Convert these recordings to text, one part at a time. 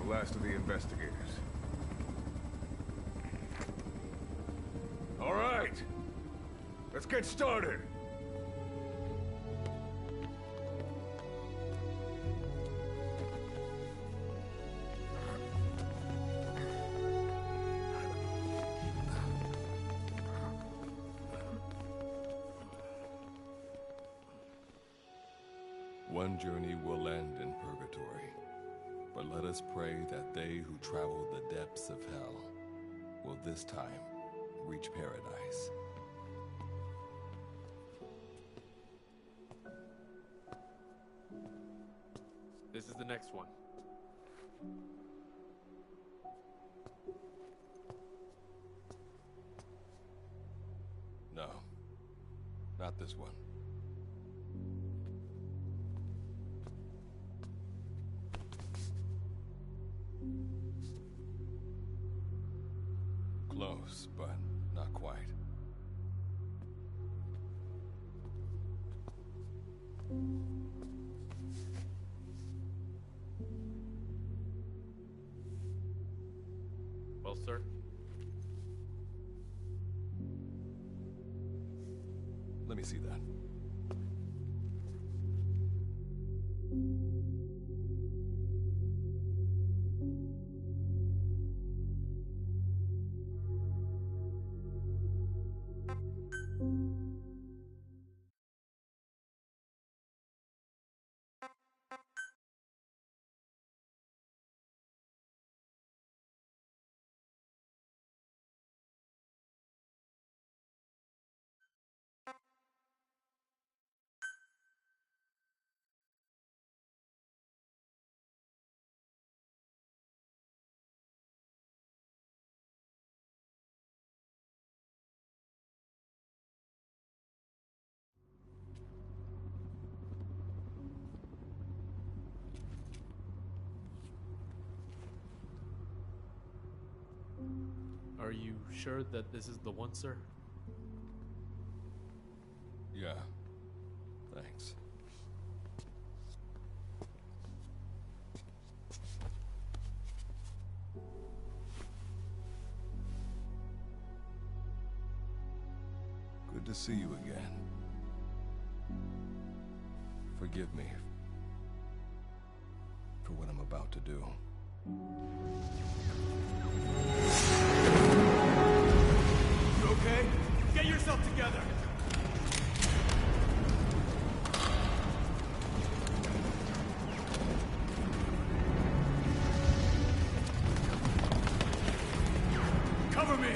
the last of the investigators. All right, let's get started. One journey will end in purgatory, but let us pray that they who travel the depths of hell will this time reach paradise. This is the next one. No, not this one. Close, but not quite. Well, sir? Let me see that. Are you sure that this is the one, sir? Yeah. Thanks. Good to see you again. Forgive me for what I'm about to do. You okay? Get yourself together! Cover me!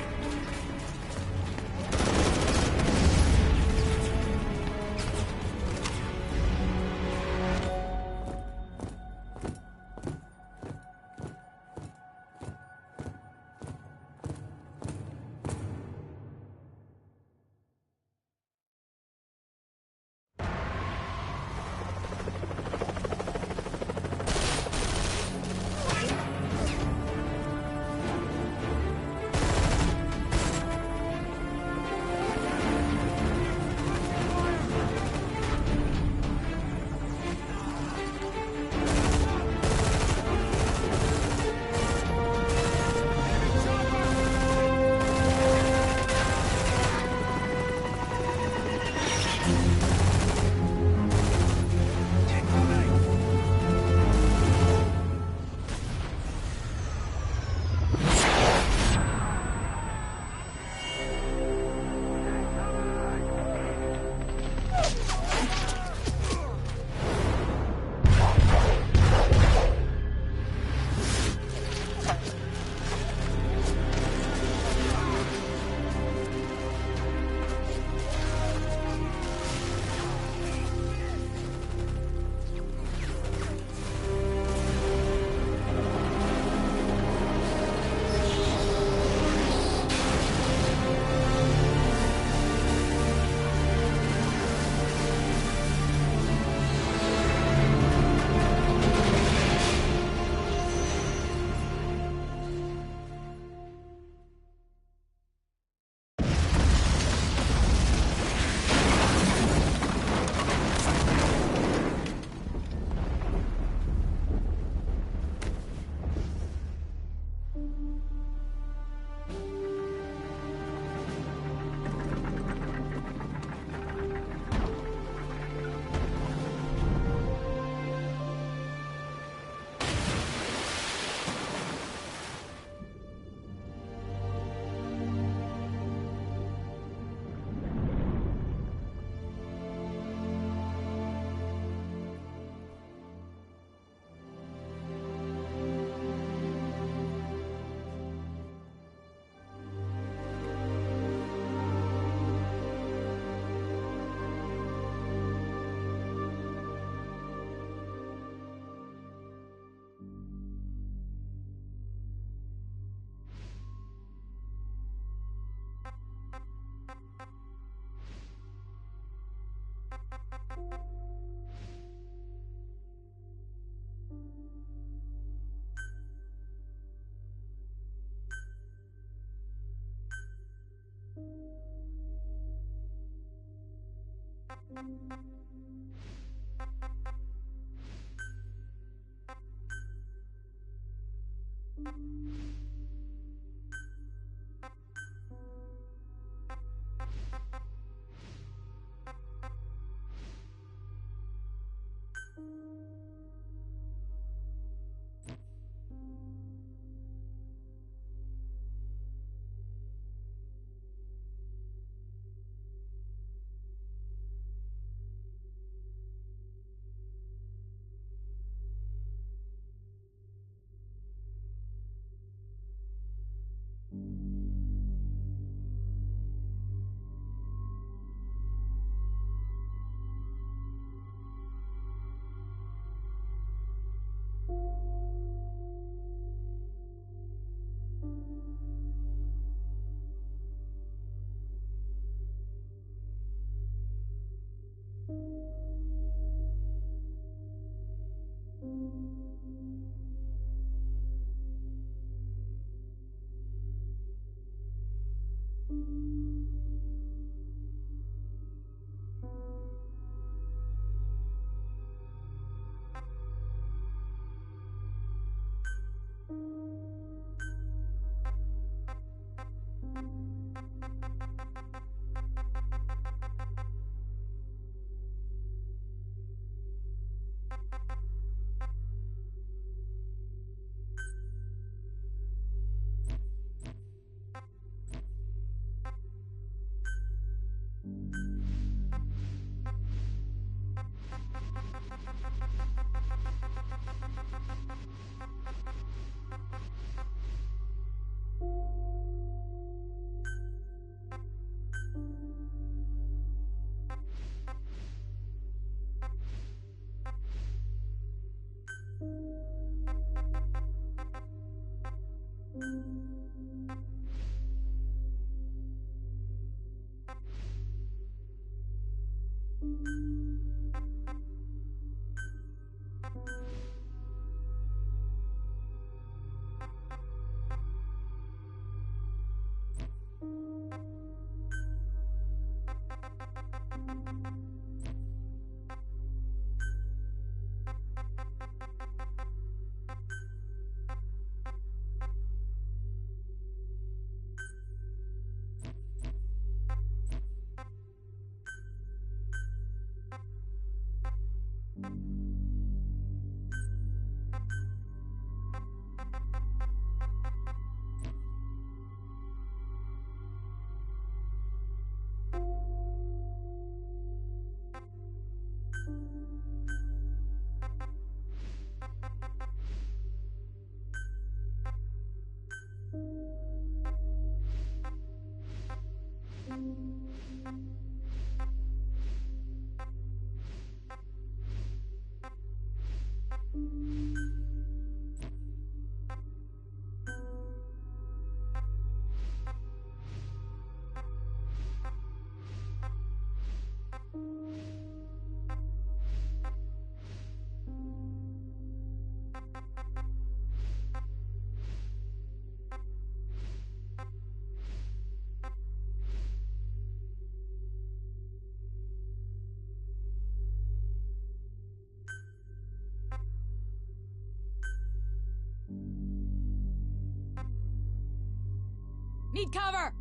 Need cover!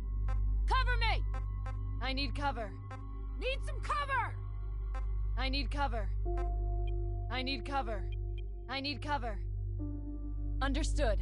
Cover me! I need cover. Need some cover! I need cover. I need cover. I need cover. Understood.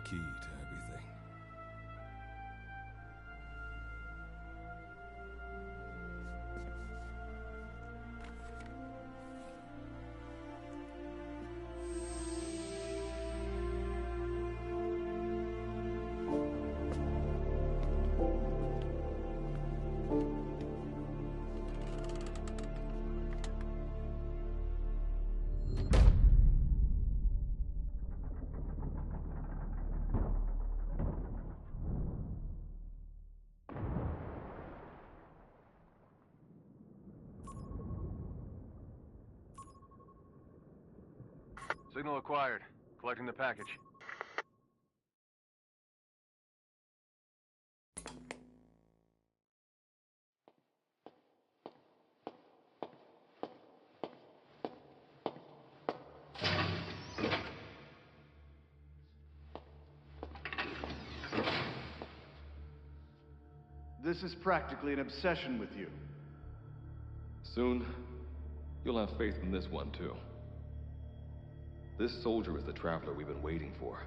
key to everything. Signal acquired. Collecting the package. This is practically an obsession with you. Soon, you'll have faith in this one, too. This soldier is the traveler we've been waiting for.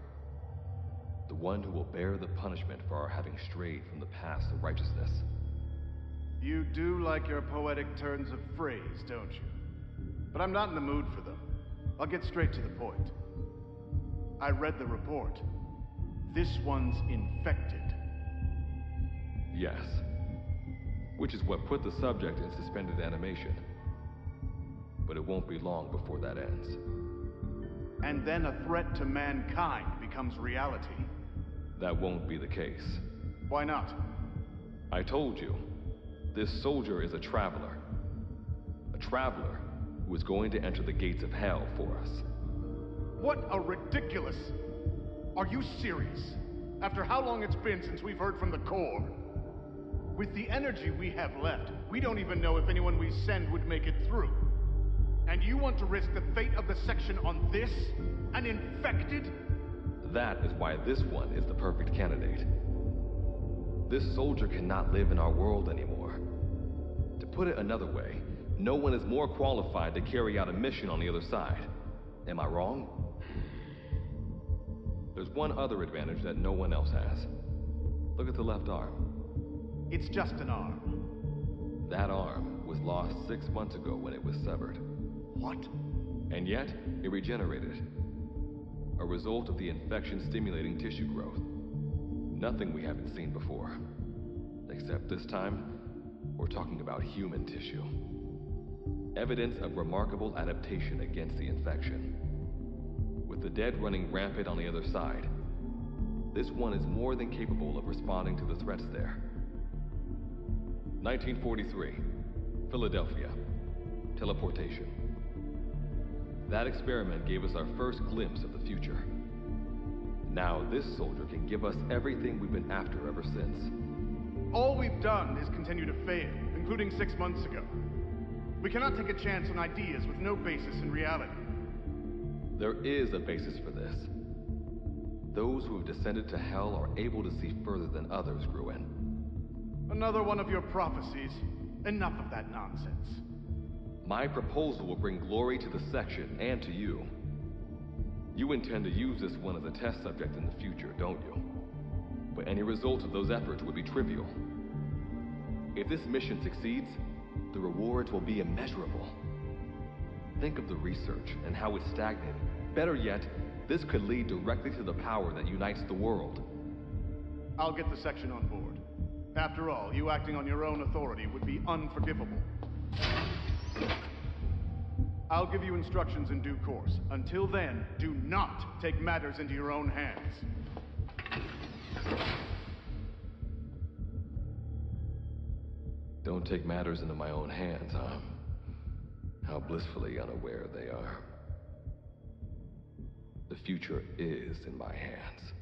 The one who will bear the punishment for our having strayed from the paths of righteousness. You do like your poetic turns of phrase, don't you? But I'm not in the mood for them. I'll get straight to the point. I read the report. This one's infected. Yes. Which is what put the subject in suspended animation. But it won't be long before that ends. And then a threat to mankind becomes reality. That won't be the case. Why not? I told you, this soldier is a traveler. A traveler who is going to enter the gates of hell for us. What a ridiculous... Are you serious? After how long it's been since we've heard from the Corps? With the energy we have left, we don't even know if anyone we send would make it through. And you want to risk the fate of the section on this? An infected? That is why this one is the perfect candidate. This soldier cannot live in our world anymore. To put it another way, no one is more qualified to carry out a mission on the other side. Am I wrong? There's one other advantage that no one else has. Look at the left arm. It's just an arm. That arm was lost 6 months ago when it was severed. What? And yet, it regenerated. A result of the infection-stimulating tissue growth. Nothing we haven't seen before. Except this time, we're talking about human tissue. Evidence of remarkable adaptation against the infection. With the dead running rampant on the other side, this one is more than capable of responding to the threats there. 1943, Philadelphia. Teleportation. That experiment gave us our first glimpse of the future. Now this soldier can give us everything we've been after ever since. All we've done is continue to fail, including 6 months ago. We cannot take a chance on ideas with no basis in reality. There is a basis for this. Those who have descended to hell are able to see further than others, Gruen. Another one of your prophecies. Enough of that nonsense. My proposal will bring glory to the section and to you. You intend to use this one as a test subject in the future, don't you? But any result of those efforts would be trivial. If this mission succeeds, the rewards will be immeasurable. Think of the research and how it's stagnated. Better yet, this could lead directly to the power that unites the world. I'll get the section on board. After all, you acting on your own authority would be unforgivable. I'll give you instructions in due course. Until then, do not take matters into your own hands. Don't take matters into my own hands, huh? How blissfully unaware they are. The future is in my hands.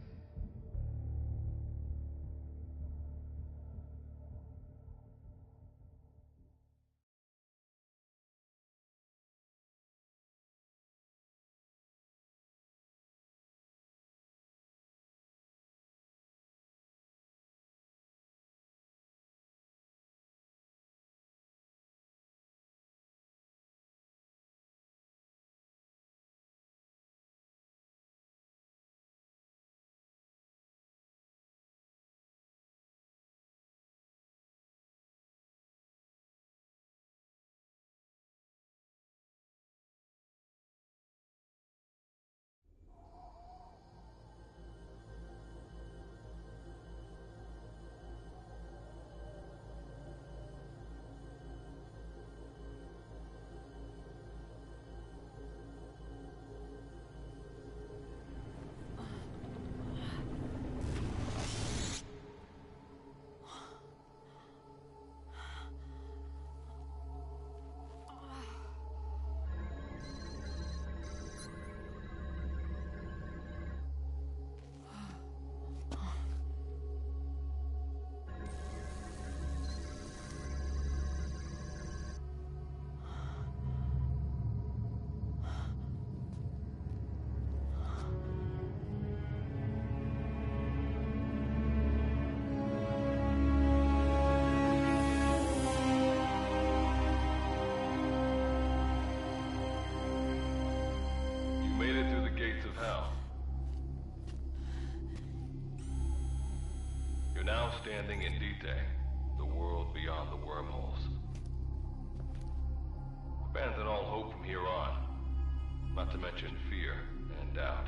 now standing in Dite, the world beyond the wormholes. Abandon all hope from here on, not to mention fear and doubt.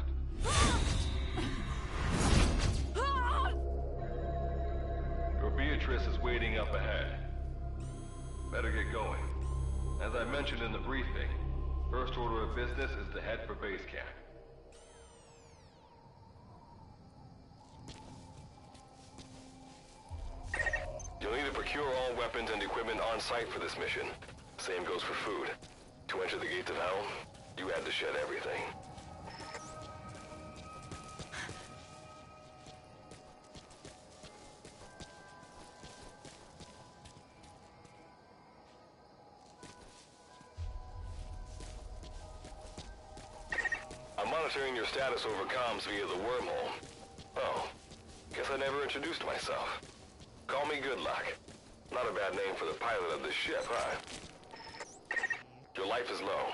Your Beatrice is waiting up ahead. Better get going. As I mentioned in the briefing, first order of business is to head for base camp. You'll need to procure all weapons and equipment on site for this mission. Same goes for food. To enter the gates of hell, you had to shed everything. I'm monitoring your status over comms via the wormhole. Oh, guess I never introduced myself. Call me Good Luck. Not a bad name for the pilot of this ship, huh? Your life is low.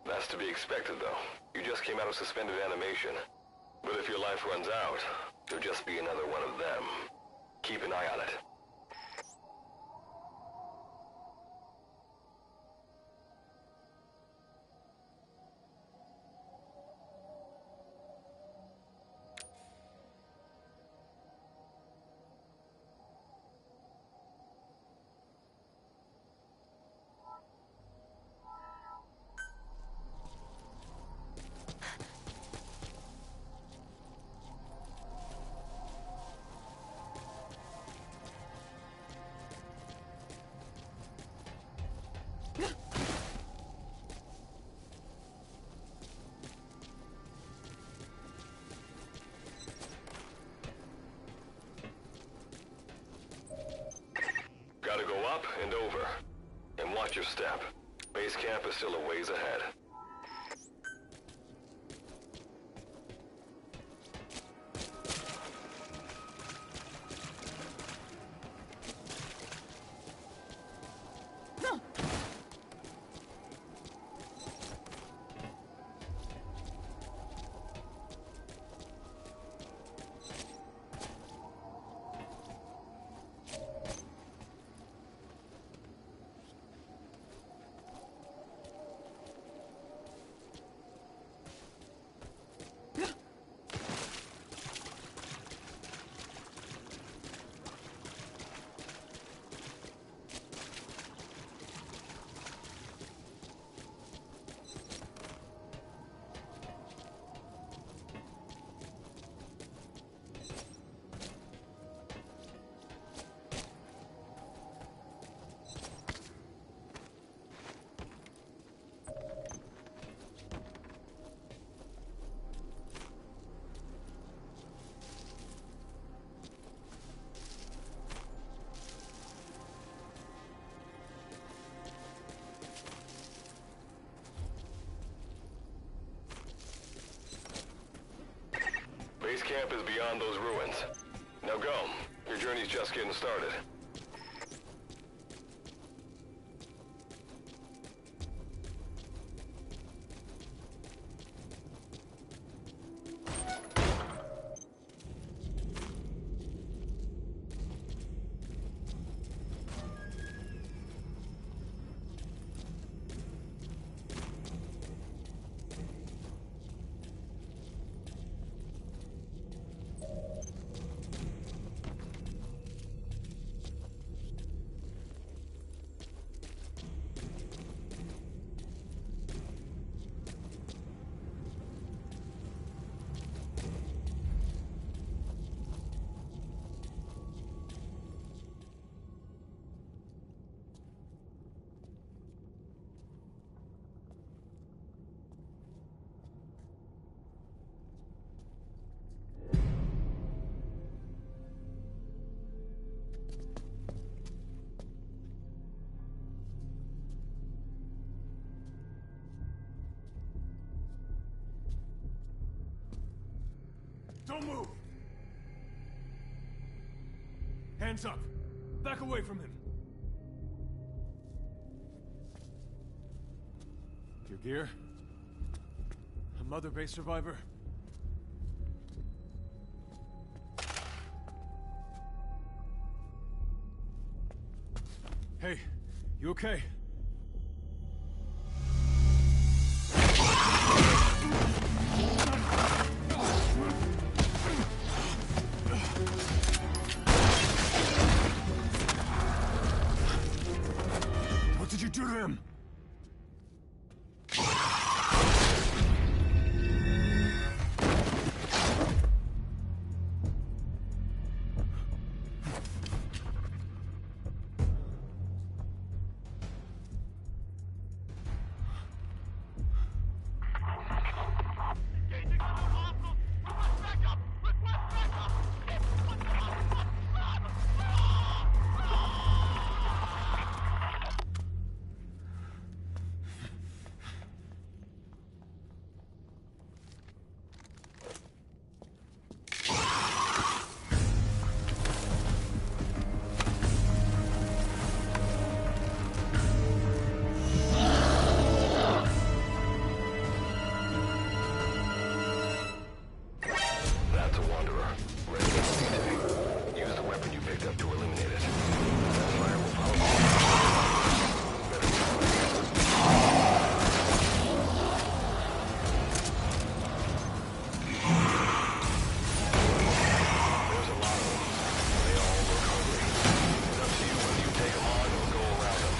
That's to be expected, though. You just came out of suspended animation. But if your life runs out, you'll just be another one of them. Keep an eye on it. Gotta go up and over. And watch your step. Base camp is still a ways ahead. Base camp is beyond those ruins. Now go. Your journey's just getting started. Don't move! Hands up! Back away from him! Your gear? A Mother Base survivor? Hey, you okay? What did you do to him? That's a Wanderer. Ready for D-Day. Use the weapon you picked up to eliminate it. That fire will follow. Better There's a lot of them. They all look hungry. It's up to you whether you take them on or go around them.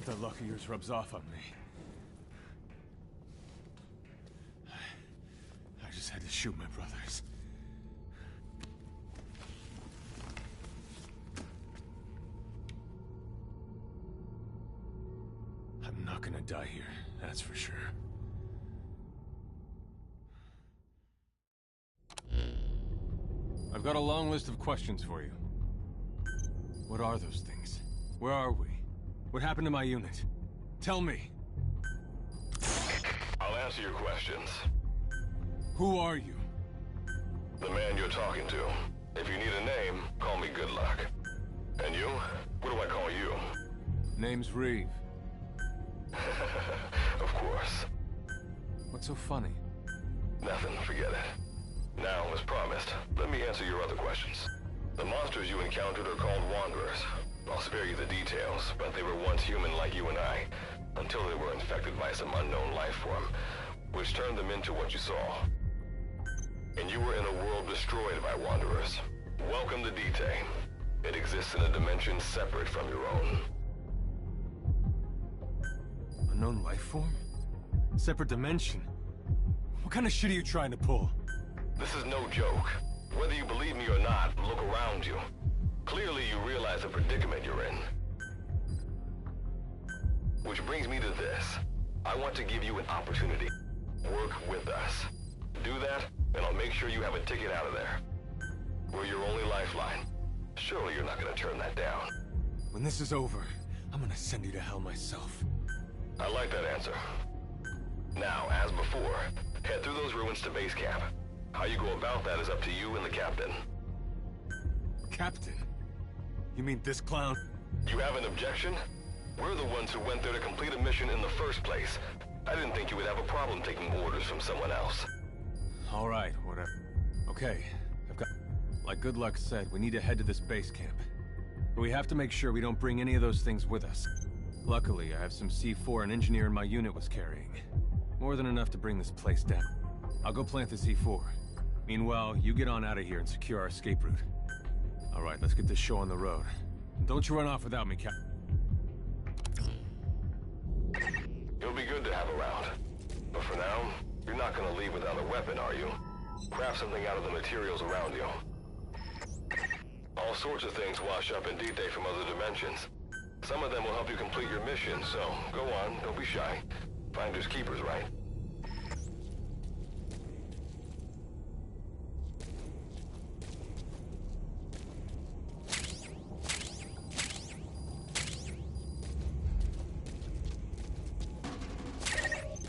That luck of yours rubs off on me. I just had to shoot my brothers. I'm not gonna die here, that's for sure. I've got a long list of questions for you. What are those things? Where are we? What happened to my unit? Tell me. I'll answer your questions. Who are you? The man you're talking to. If you need a name, call me Good Luck. And you? What do I call you? Name's Reeve. Of course. What's so funny? Nothing, forget it. Now, as promised, let me answer your other questions. The monsters you encountered are called Wanderers. I'll spare you the details, but they were once human like you and I, until they were infected by some unknown life form, which turned them into what you saw. And you were in a world destroyed by Wanderers. Welcome to D-Day. It exists in a dimension separate from your own. Unknown life form? Separate dimension? What kind of shit are you trying to pull? This is no joke. Whether you believe me or not, look around you. Clearly you realize the predicament you're in. Which brings me to this. I want to give you an opportunity. Work with us. Do that, and I'll make sure you have a ticket out of there. We're your only lifeline. Surely you're not gonna turn that down. When this is over, I'm gonna send you to hell myself. I like that answer. Now, as before, Head through those ruins to base camp. How you go about that is up to you and the captain. Captain? You mean this clown? You have an objection? We're the ones who went there to complete a mission in the first place. I didn't think you would have a problem taking orders from someone else. All right, whatever. Okay, I've got... Like Good Luck said, we need to head to this base camp. But we have to make sure we don't bring any of those things with us. Luckily, I have some C4 an engineer in my unit was carrying. More than enough to bring this place down. I'll go plant the C4. Meanwhile, you get on out of here and secure our escape route. All right, let's get this show on the road. And don't you run off without me, Cap. You'll be good to have around. But for now, you're not gonna leave without a weapon, are you? Craft something out of the materials around you. All sorts of things wash up in D-Day from other dimensions. Some of them will help you complete your mission, so go on, don't be shy. Finders keepers, right?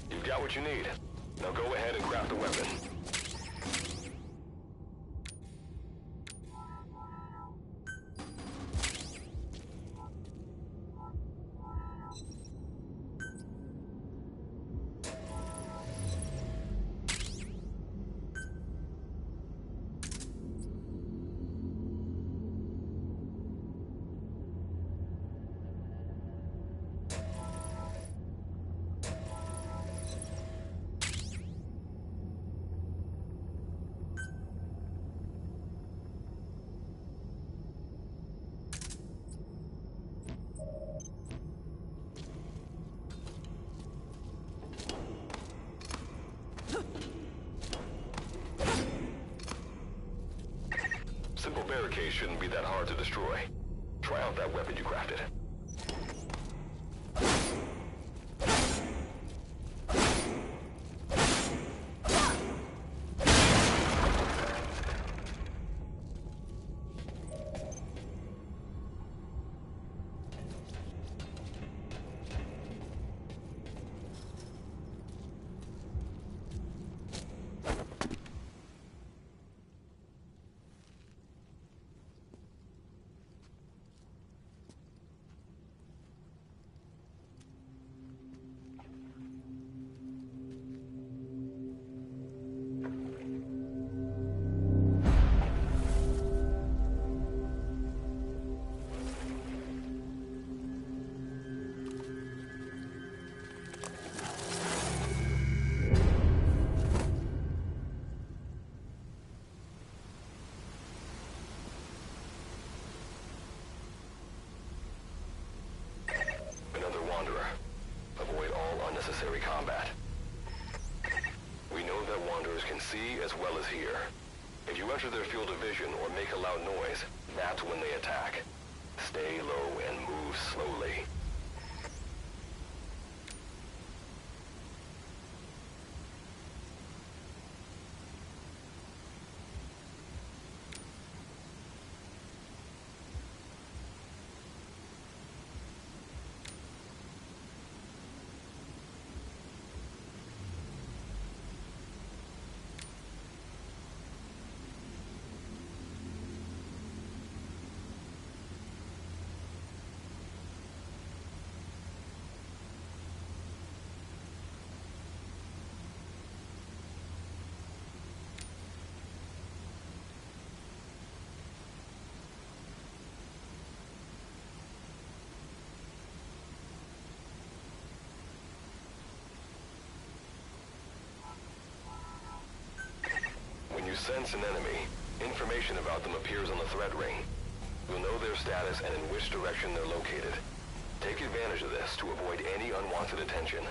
You've got what you need. Now go ahead and craft a weapon. Simple barricades shouldn't be that hard to destroy. Try out that weapon you crafted. Avoid all unnecessary combat. We know that Wanderers can see as well as hear. If you enter their field of vision or make a loud noise, that's when they attack. Stay low and move slowly. When you sense an enemy, information about them appears on the threat ring. You'll know their status and in which direction they're located. Take advantage of this to avoid any unwanted attention.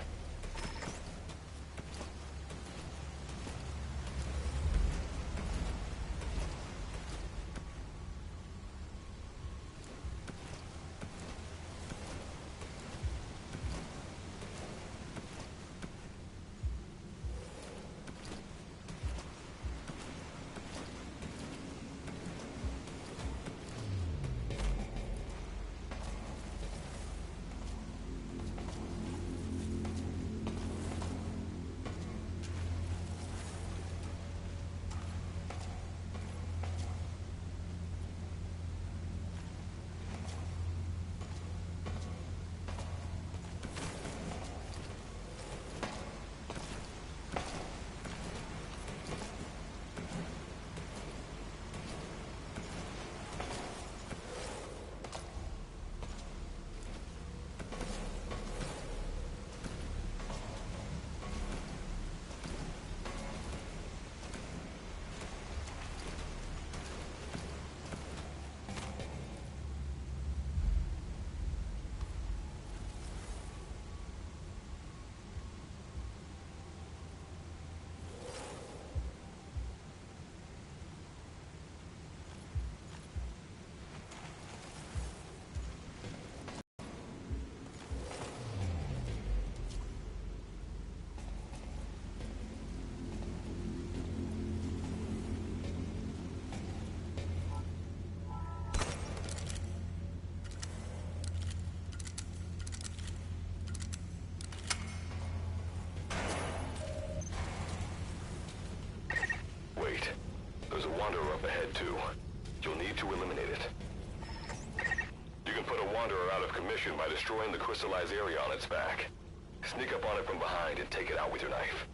Wanderer out of commission by destroying the crystallized area on its back. Sneak up on it from behind and take it out with your knife.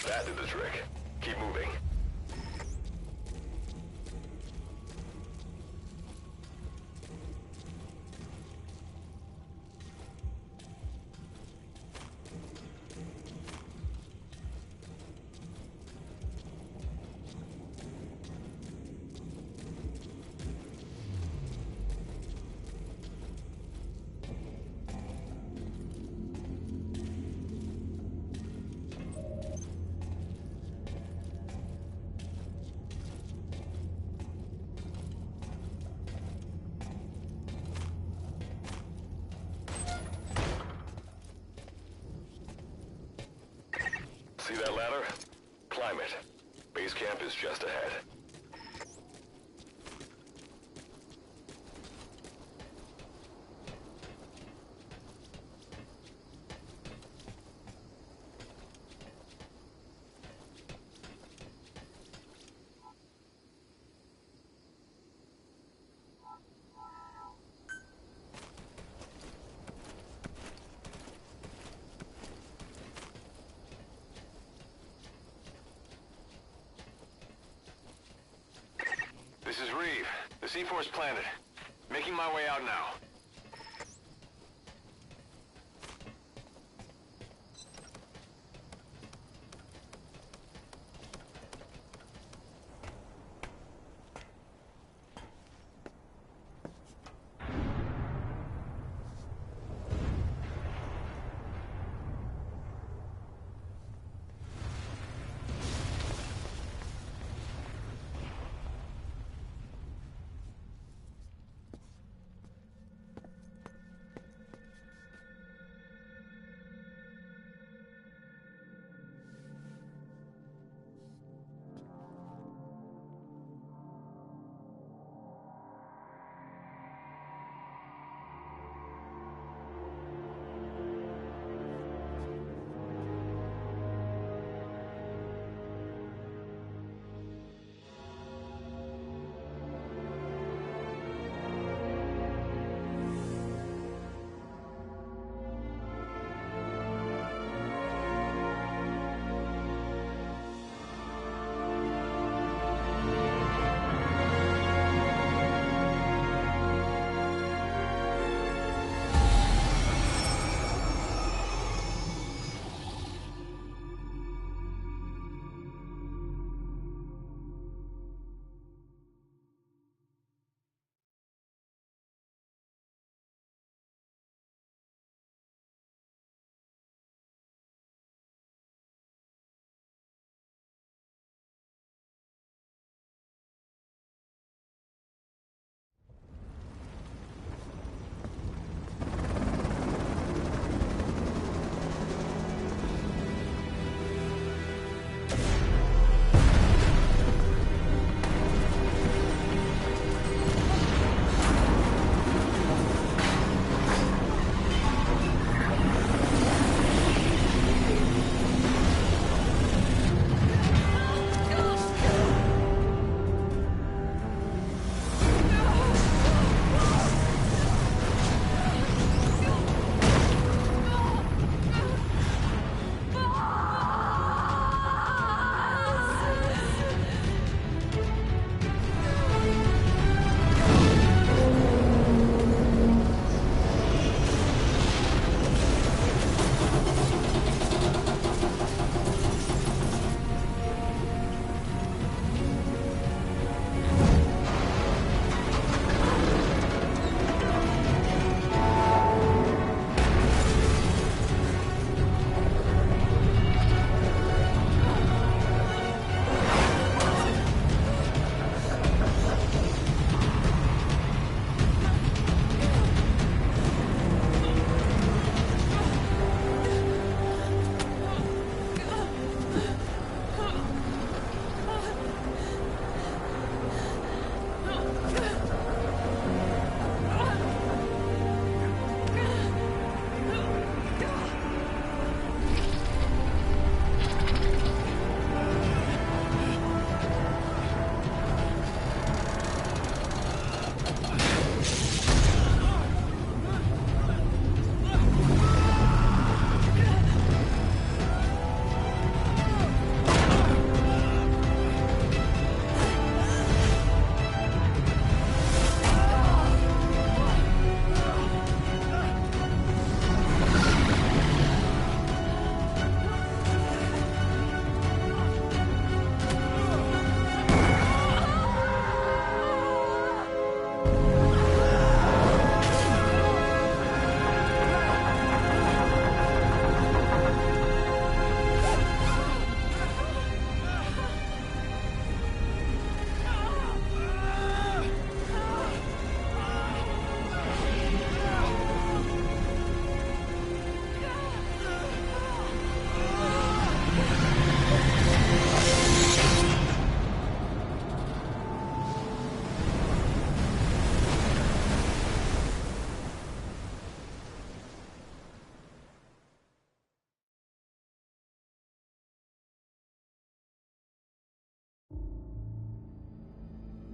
That did the trick. Keep moving. See that ladder? Climb it. Base camp is just ahead. This is Reeve. The C4's planted. Making my way out now.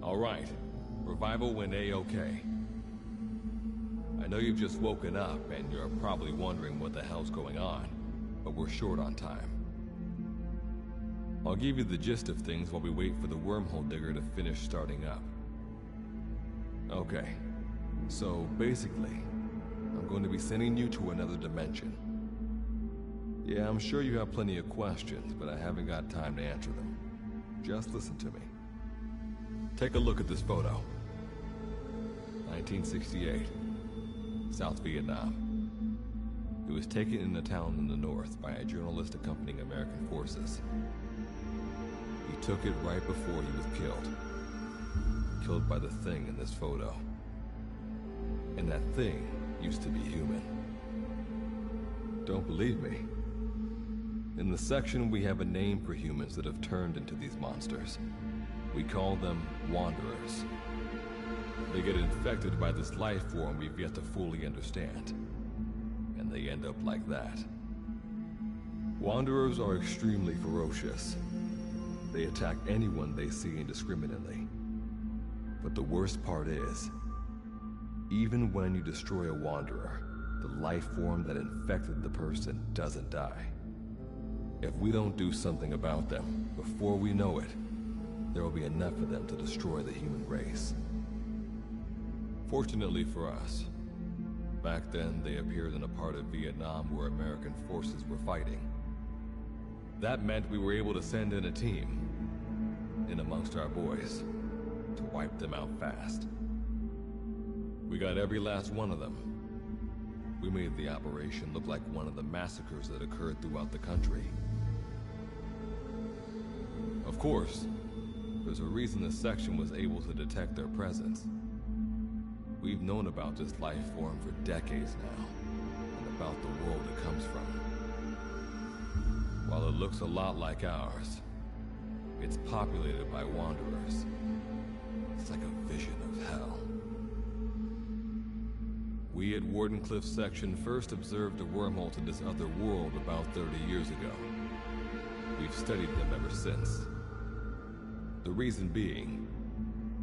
All right. Revival went A-okay. I know you've just woken up and you're probably wondering what the hell's going on, but we're short on time. I'll give you the gist of things while we wait for the wormhole digger to finish starting up. Okay, so basically, I'm going to be sending you to another dimension. Yeah, I'm sure you have plenty of questions, but I haven't got time to answer them. Just listen to me. Take a look at this photo. 1968, South Vietnam. It was taken in a town in the north by a journalist accompanying American forces. He took it right before he was killed. Killed by the thing in this photo. And that thing used to be human. Don't believe me? In the section, we have a name for humans that have turned into these monsters. We call them Wanderers. They get infected by this life form we've yet to fully understand. And they end up like that. Wanderers are extremely ferocious. They attack anyone they see indiscriminately. But the worst part is, even when you destroy a Wanderer, the life form that infected the person doesn't die. If we don't do something about them, before we know it, there will be enough of them to destroy the human race. Fortunately for us, back then they appeared in a part of Vietnam where American forces were fighting. That meant we were able to send in a team, in amongst our boys, to wipe them out fast. We got every last one of them. We made the operation look like one of the massacres that occurred throughout the country. Of course, there's a reason the section was able to detect their presence. We've known about this life form for decades now, and about the world it comes from. While it looks a lot like ours, it's populated by Wanderers. It's like a vision of hell. We at Wardenclyffe Section first observed a wormhole to this other world about 30 years ago. We've studied them ever since. The reason being,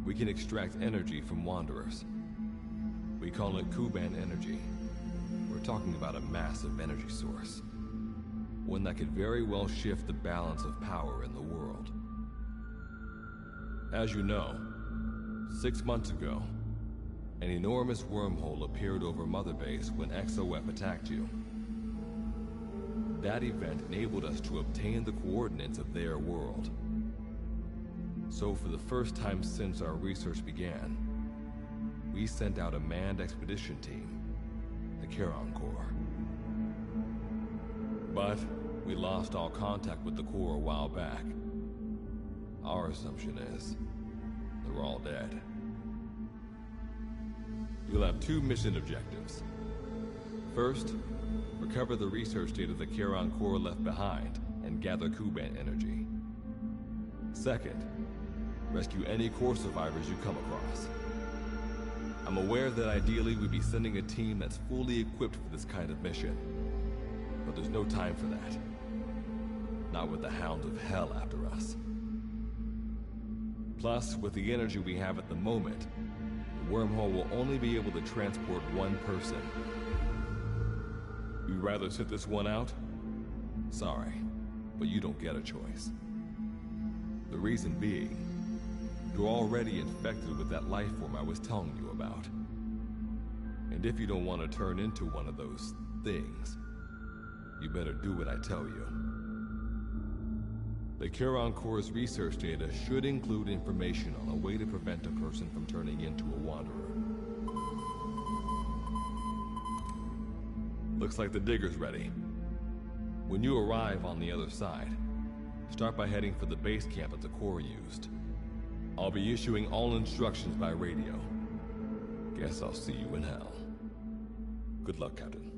we can extract energy from Wanderers. We call it Kuban energy. We're talking about a massive energy source. One that could very well shift the balance of power in the world. As you know, 6 months ago, an enormous wormhole appeared over Mother Base when XOF attacked you. That event enabled us to obtain the coordinates of their world. So for the first time since our research began, we sent out a manned expedition team, the Charon Corps. But we lost all contact with the Corps a while back. Our assumption is they're all dead. You'll have 2 mission objectives. First, recover the research data the Charon Corps left behind and gather Kuban energy. Second, rescue any Corps survivors you come across. I'm aware that ideally we'd be sending a team that's fully equipped for this kind of mission, but there's no time for that. Not with the Hound of Hell after us. Plus, with the energy we have at the moment, the wormhole will only be able to transport one person. You'd rather sit this one out? Sorry, but you don't get a choice. The reason being, you're already infected with that life form I was telling you about. And if you don't want to turn into one of those things, you better do what I tell you. The Charon Corps' research data should include information on a way to prevent a person from turning into a Wanderer. Looks like the digger's ready. When you arrive on the other side, start by heading for the base camp that the Corps used. I'll be issuing all instructions by radio. Guess I'll see you in hell. Good luck, Captain.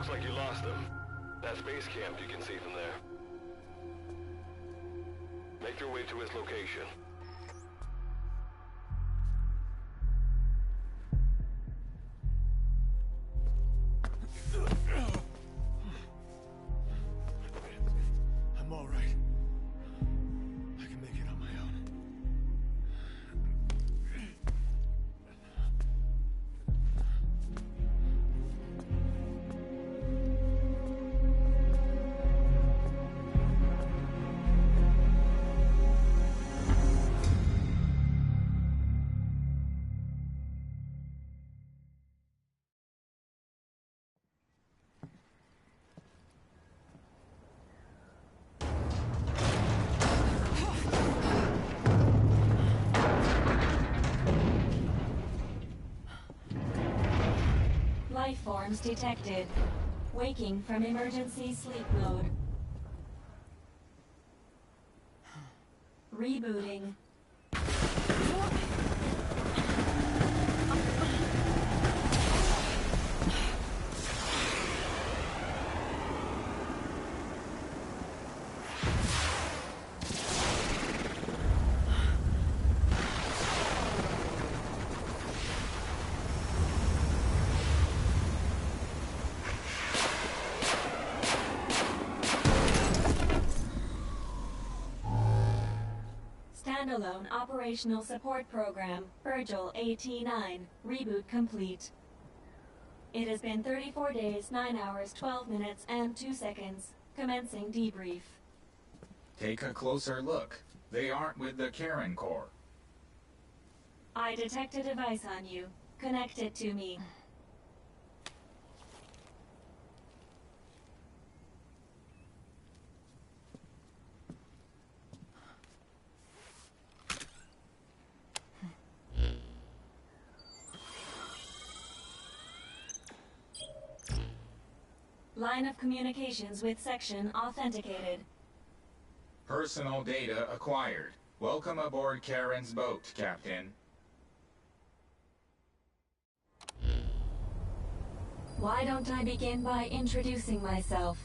Looks like you lost them. That's base camp you can see from there. Make your way to his location. I'm all right. I can make it on my own. Life forms detected. Waking from emergency sleep mode. Rebooting. Standalone Operational Support Program, Virgil AT-9, reboot complete. It has been 34 days, 9 hours, 12 minutes, and 2 seconds. Commencing debrief. Take a closer look. They aren't with the Karen Corps. I detect a device on you. Connect it to me. Line of communications with section authenticated. Personal data acquired. Welcome aboard Karen's boat, Captain. Why don't I begin by introducing myself?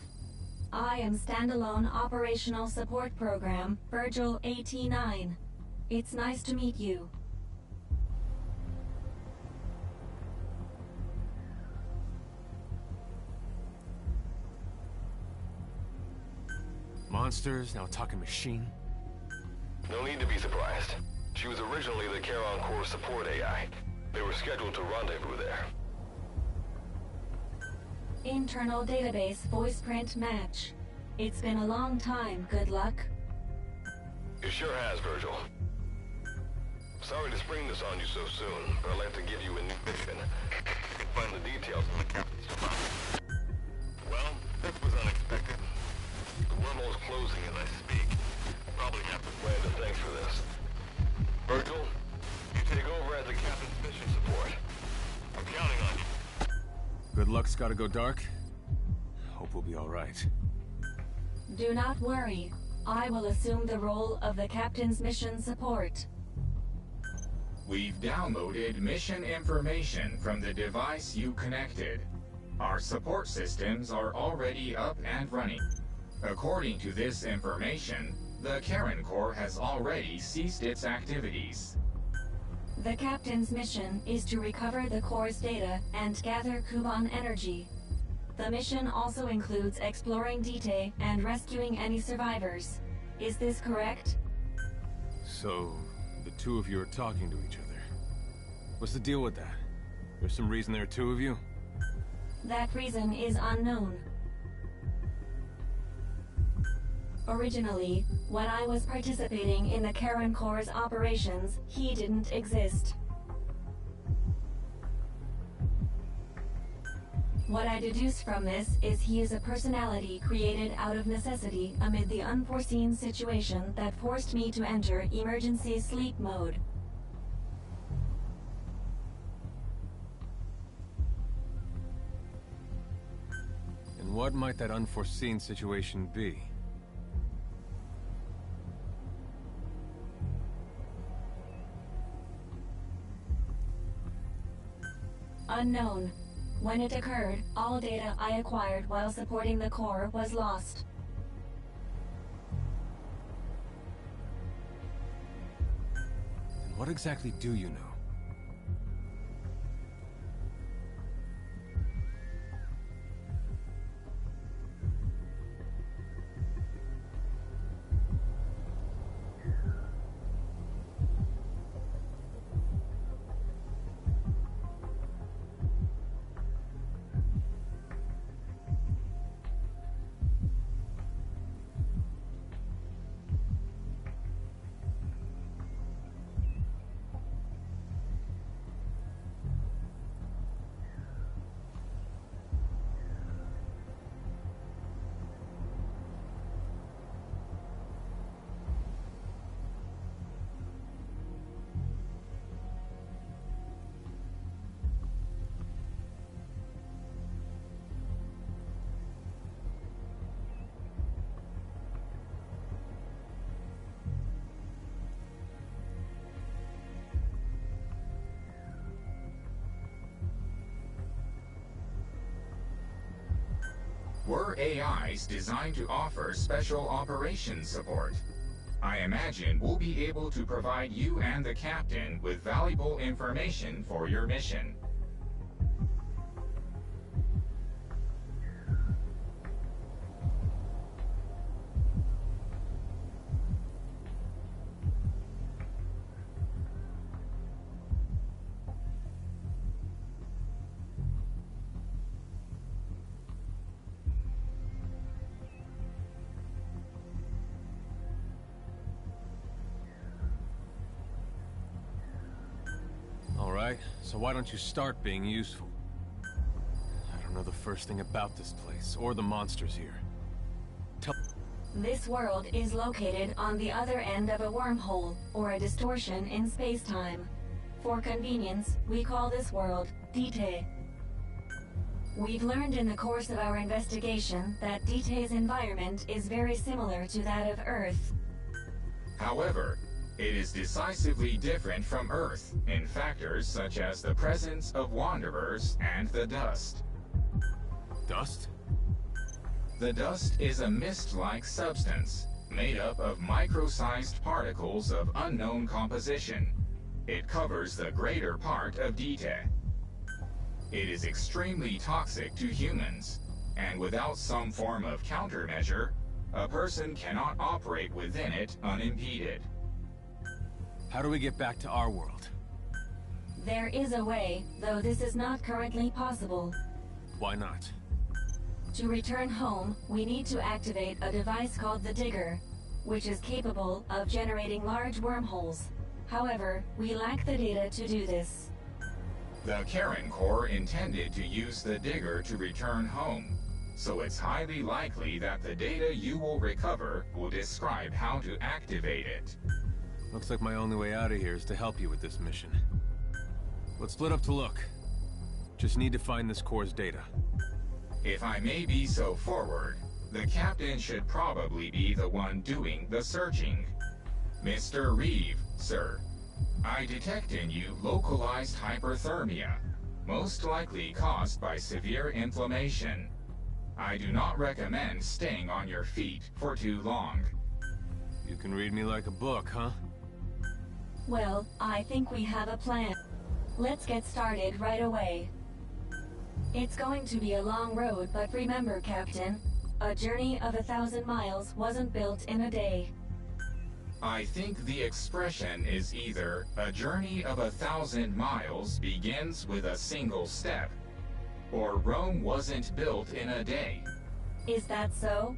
I am Standalone Operational Support Program, Virgil AT-9. It's nice to meet you. Monsters, now talking machine. No need to be surprised. She was originally the Charon Corps support AI. They were scheduled to rendezvous there. Internal database voice print match. It's been a long time, good luck. It sure has, Virgil. Sorry to spring this on you so soon, but I'd like to give you a new mission. You can find the details in the captain's file. Well, this was unexpected. The wormhole's closing as I speak. Probably have to plan to thanks for this. Virgil, you take over as the captain's mission support. I'm counting on you. Good luck's gotta go dark. Hope we'll be alright. Do not worry. I will assume the role of the captain's mission support. We've downloaded mission information from the device you connected. Our support systems are already up and running. According to this information, the Karen Corps has already ceased its activities. The captain's mission is to recover the Corps' data and gather Kuban energy. The mission also includes exploring Dite and rescuing any survivors. Is this correct? So, the two of you are talking to each other. What's the deal with that? There's some reason there are two of you? That reason is unknown. Originally, when I was participating in the Karen Corps' operations, he didn't exist. What I deduce from this is he is a personality created out of necessity amid the unforeseen situation that forced me to enter emergency sleep mode. And what might that unforeseen situation be? Unknown. When it occurred, all data I acquired while supporting the core was lost. And what exactly do you know? Were AIs designed to offer special operations support? I imagine we'll be able to provide you and the captain with valuable information for your mission. So why don't you start being useful? I don't know the first thing about this place, or the monsters here. This world is located on the other end of a wormhole, or a distortion in space-time. For convenience, we call this world Dite. We've learned in the course of our investigation that Dite's environment is very similar to that of Earth. However, it is decisively different from Earth in factors such as the presence of Wanderers and the dust. Dust? The dust is a mist-like substance made up of micro-sized particles of unknown composition. It covers the greater part of Dite. It is extremely toxic to humans, and without some form of countermeasure, a person cannot operate within it unimpeded. How do we get back to our world? There is a way, though this is not currently possible. Why not? To return home, we need to activate a device called the Digger, which is capable of generating large wormholes. However, we lack the data to do this. The Karen Corps intended to use the Digger to return home, so it's highly likely that the data you will recover will describe how to activate it. Looks like my only way out of here is to help you with this mission. Let's split up to look. Just need to find this core's data. If I may be so forward, the captain should probably be the one doing the searching. Mr. Reeve, sir, I detect in you localized hyperthermia, most likely caused by severe inflammation. I do not recommend staying on your feet for too long. You can read me like a book, huh? Well, I think we have a plan. Let's get started right away. It's going to be a long road, but remember, Captain, a journey of 1,000 miles wasn't built in a day. I think the expression is either a journey of 1,000 miles begins with a single step, or Rome wasn't built in a day. Is that so?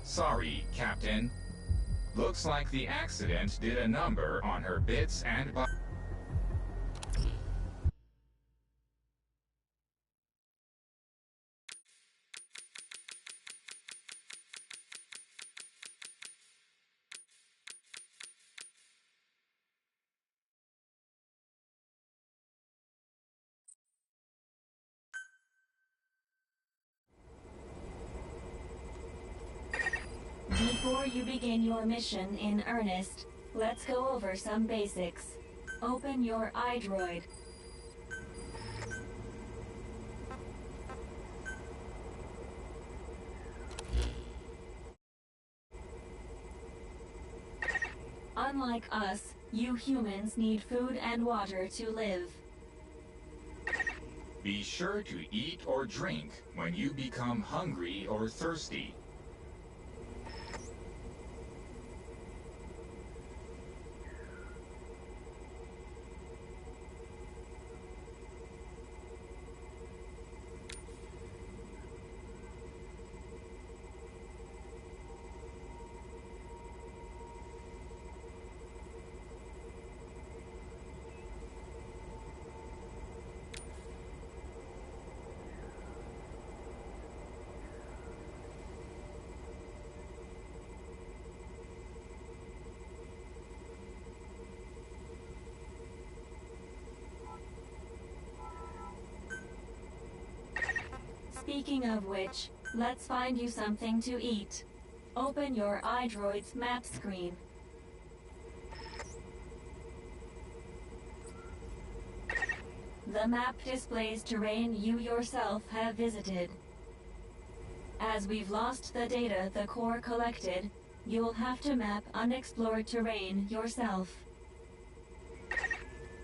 Sorry, Captain. Looks like the accident did a number on her bits and bytes. Before you begin your mission in earnest, let's go over some basics. Open your iDroid. Unlike us, you humans need food and water to live. Be sure to eat or drink when you become hungry or thirsty. Speaking of which, let's find you something to eat. Open your iDroid's map screen. The map displays terrain you yourself have visited. As we've lost the data the core collected, you'll have to map unexplored terrain yourself.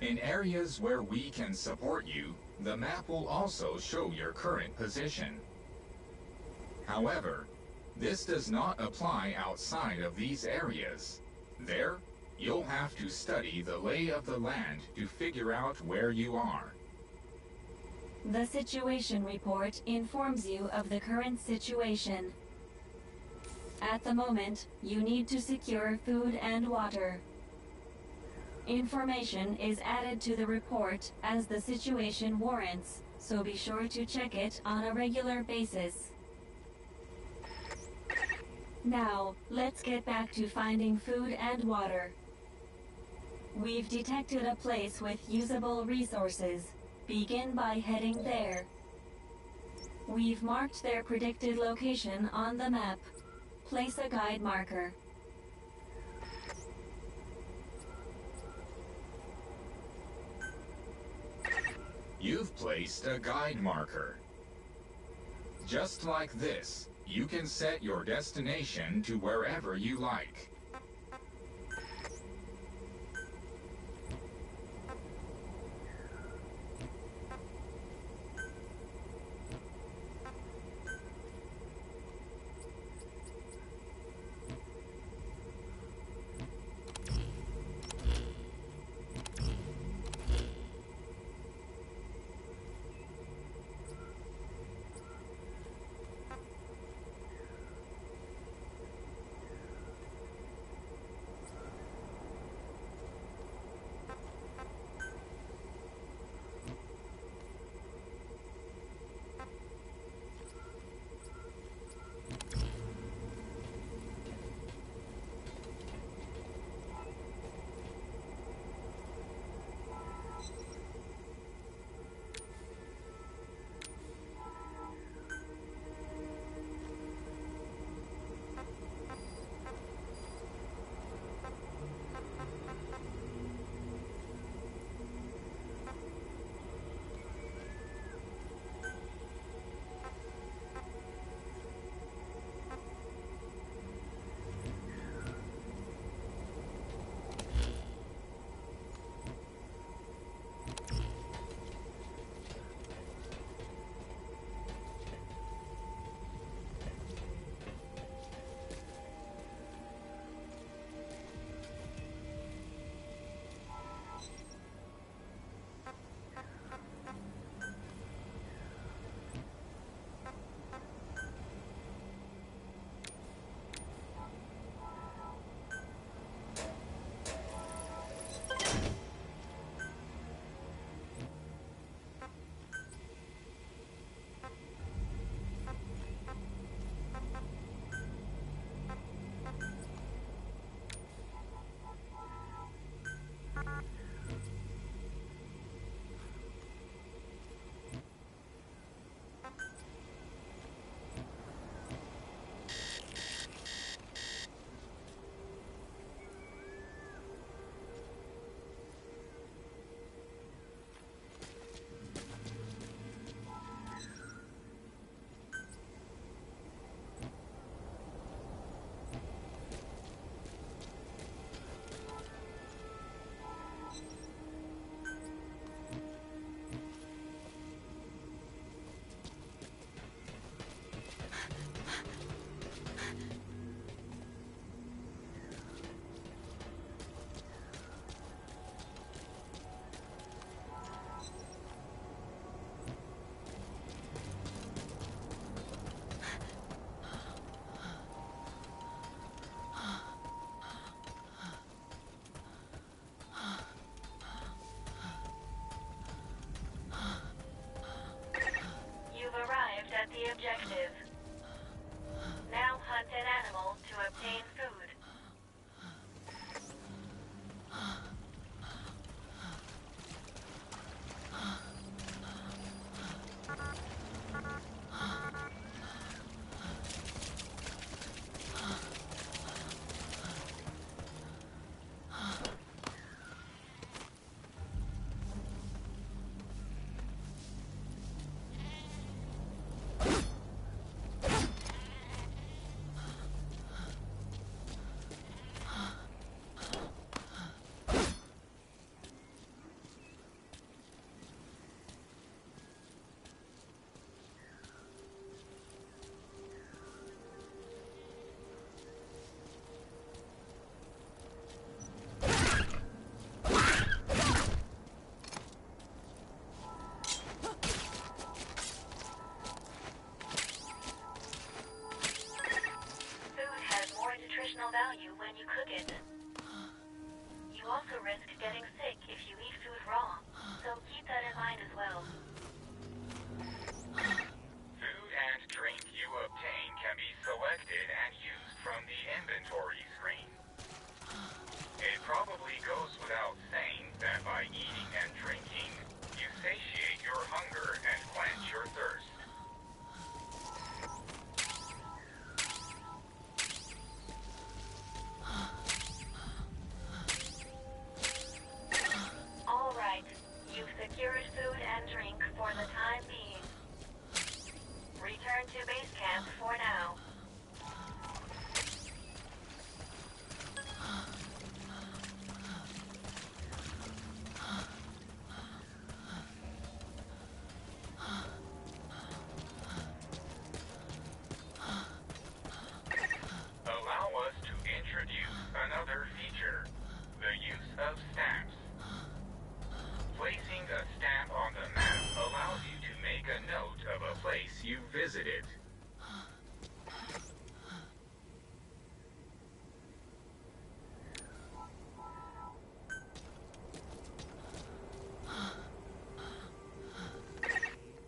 In areas where we can support you, the map will also show your current position. However, this does not apply outside of these areas. There, you'll have to study the lay of the land to figure out where you are. The situation report informs you of the current situation. At the moment, you need to secure food and water. Information is added to the report as the situation warrants, so be sure to check it on a regular basis. Now, let's get back to finding food and water. We've detected a place with usable resources. Begin by heading there. We've marked their predicted location on the map. Place a guide marker. You've placed a guide marker. Just like this, you can set your destination to wherever you like. risk getting sick if you eat food raw, so keep that in mind as well. Food and drink you obtain can be selected and used from the inventory screen. It probably goes without saying that by eating and drinking, you satiate your hunger and quench your thirst. All right, you've secured food and drink for the time being. Return to base camp for now. Allow us to introduce another feature, the use of stamps. Placing a stamp on the map allows you to make a note of a place you visited.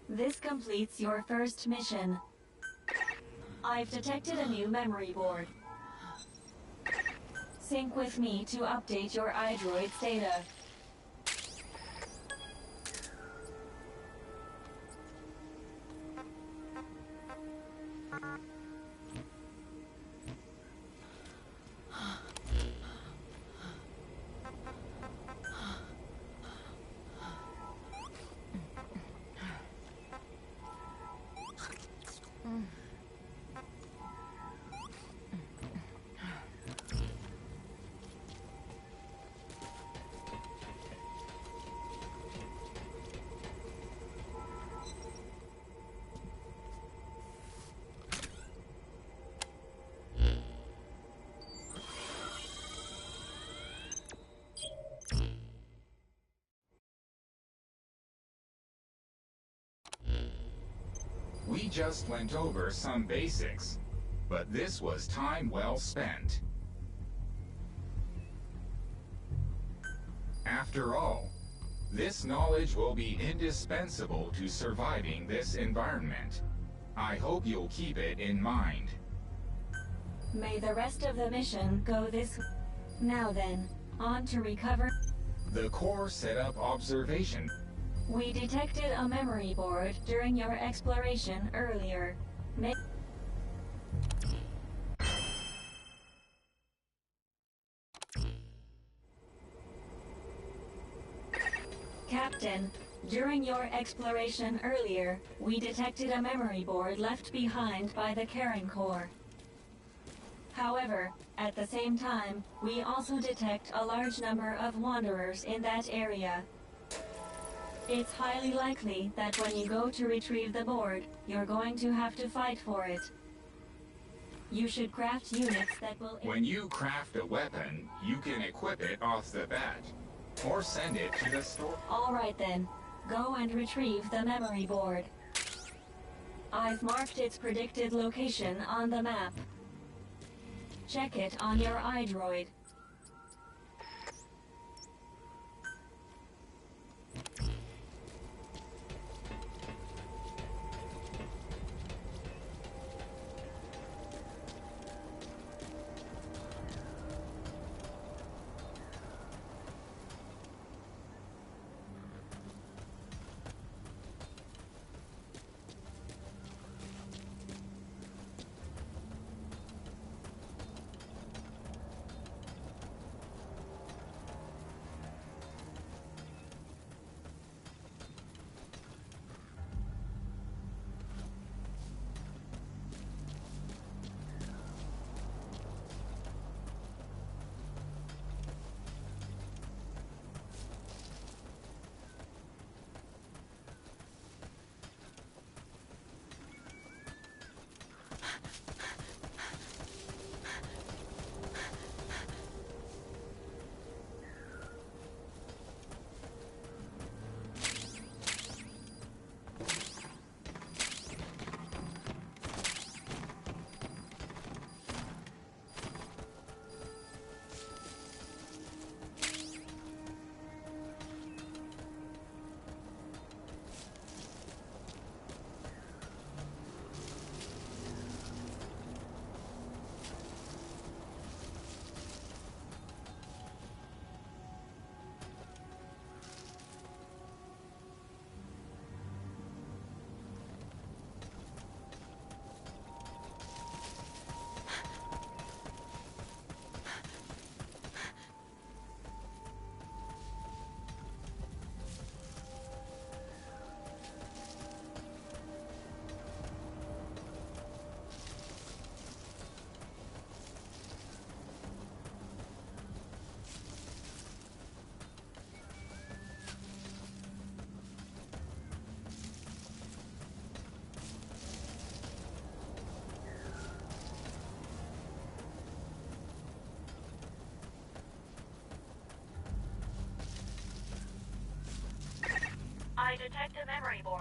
This completes your first mission. I've detected a new memory board. Sync with me to update your iDroid's data. We just went over some basics, but this was time well spent. After all, this knowledge will be indispensable to surviving this environment. I hope you'll keep it in mind. May the rest of the mission go this way. Now then, on to recover. The core set up observation. We detected a memory board during your exploration earlier. Captain, during your exploration earlier, we detected a memory board left behind by the Karen Corps. However, at the same time, we also detect a large number of wanderers in that area. It's highly likely that when you go to retrieve the board, you're going to have to fight for it. You should craft units that will... When you craft a weapon, you can equip it off the bat, or send it to the store. All right then, go and retrieve the memory board. I've marked its predicted location on the map. Check it on your iDroid.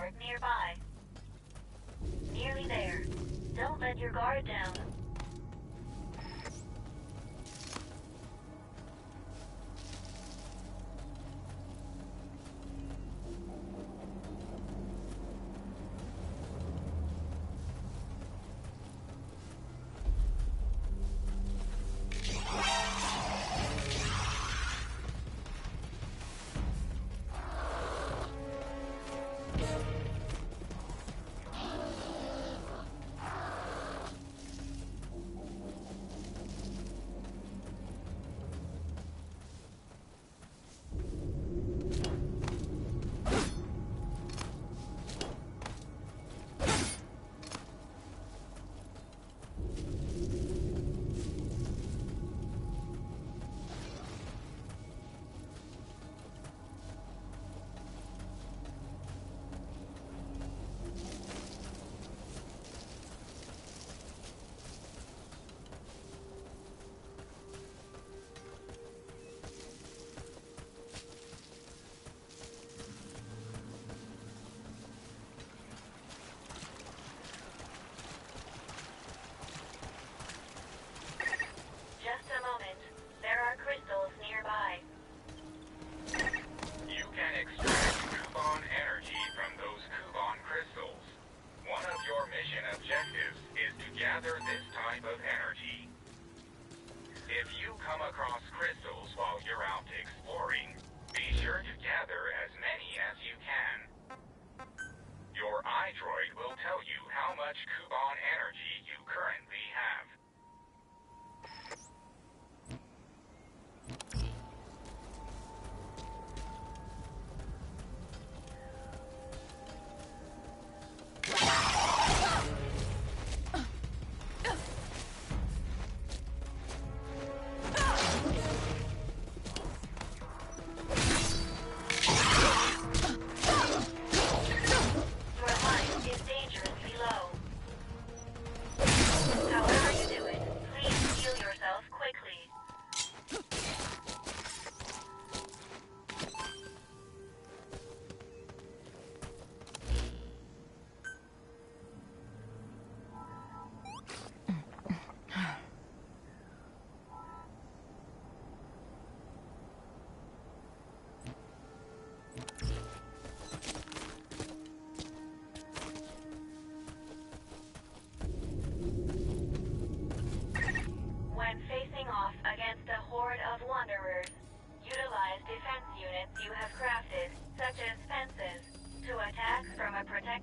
core nearby. Nearly there. Don't let your guard down.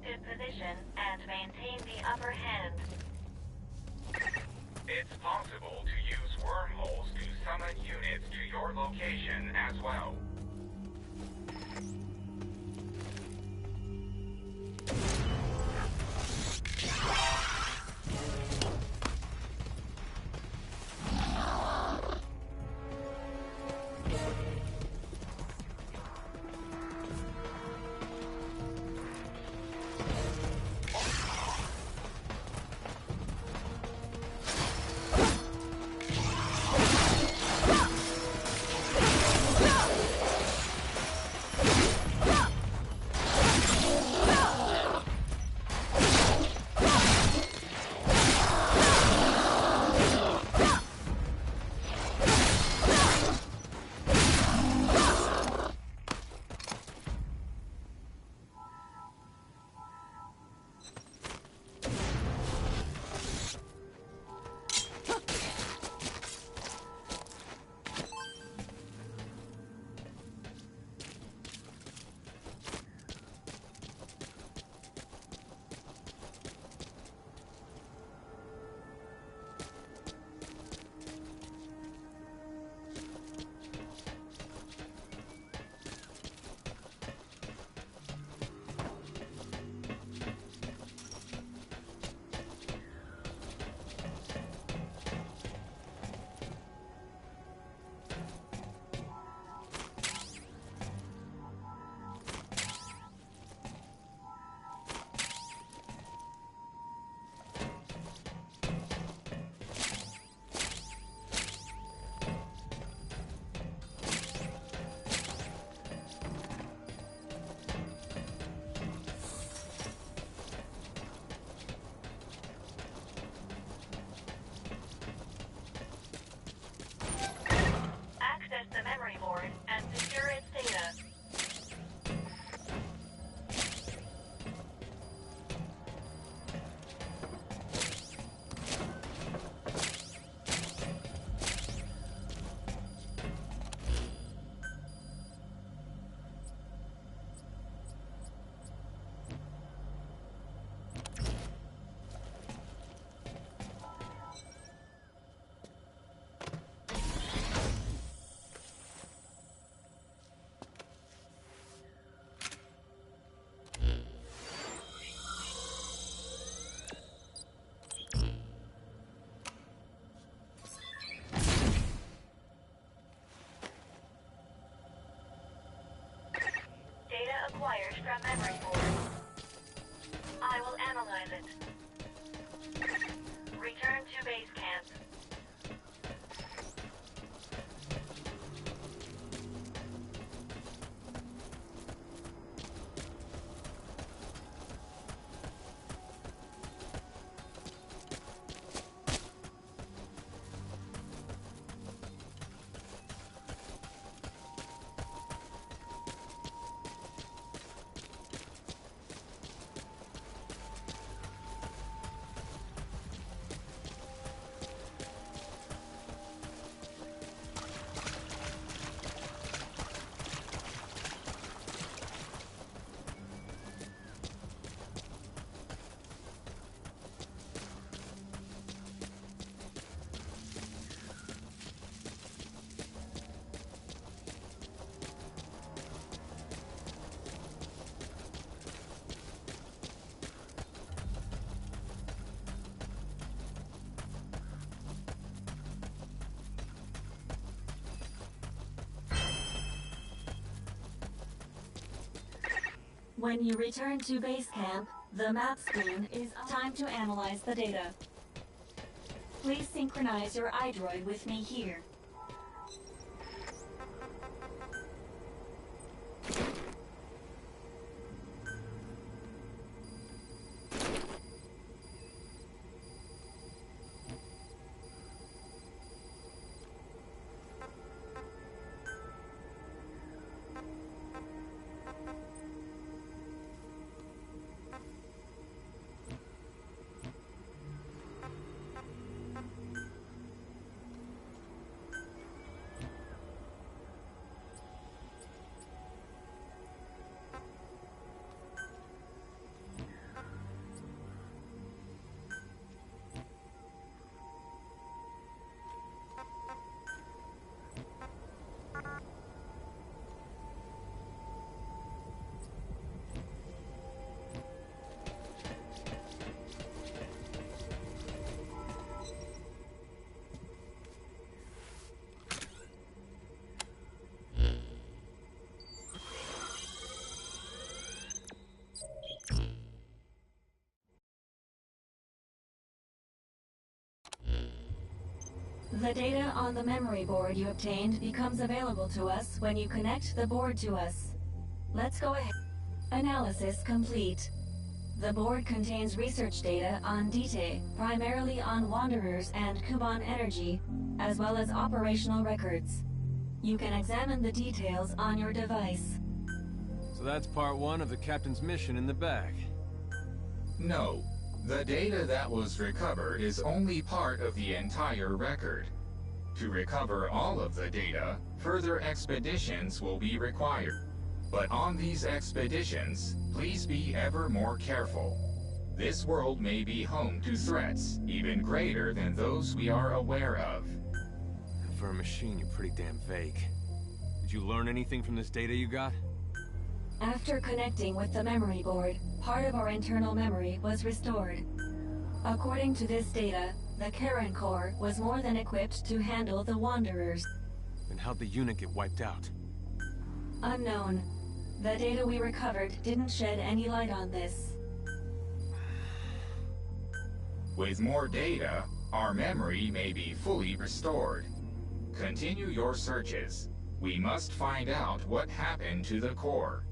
Position and maintain the upper hand. It's possible to use wormholes to summon units to your location as well. acquired from memory board. I will analyze it. Return to base camp. When you return to base camp, the map screen is time to analyze the data. Please synchronize your iDroid with me here. The data on the memory board you obtained becomes available to us when you connect the board to us. Let's go ahead. Analysis complete. The board contains research data on Dite, primarily on Wanderers and Kuban Energy, as well as operational records. You can examine the details on your device. So that's part one of the captain's mission in the bag. No. The data that was recovered is only part of the entire record. To recover all of the data, further expeditions will be required. But on these expeditions, please be ever more careful. This world may be home to threats even greater than those we are aware of. And for a machine, you're pretty damn vague. Did you learn anything from this data you got? After connecting with the memory board, part of our internal memory was restored. According to this data, the Karen core was more than equipped to handle the Wanderers. Then how'd the unit get wiped out? Unknown. The data we recovered didn't shed any light on this. With more data, our memory may be fully restored. Continue your searches. We must find out what happened to the core.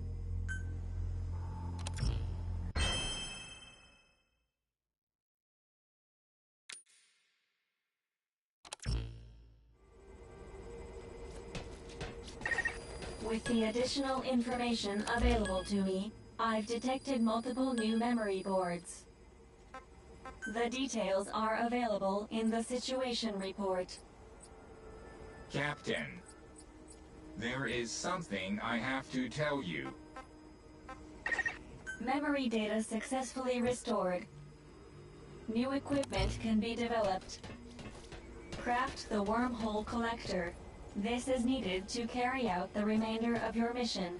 With the additional information available to me, I've detected multiple new memory boards. The details are available in the situation report. Captain, there is something I have to tell you. Memory data successfully restored. New equipment can be developed. Craft the wormhole collector. This is needed to carry out the remainder of your mission.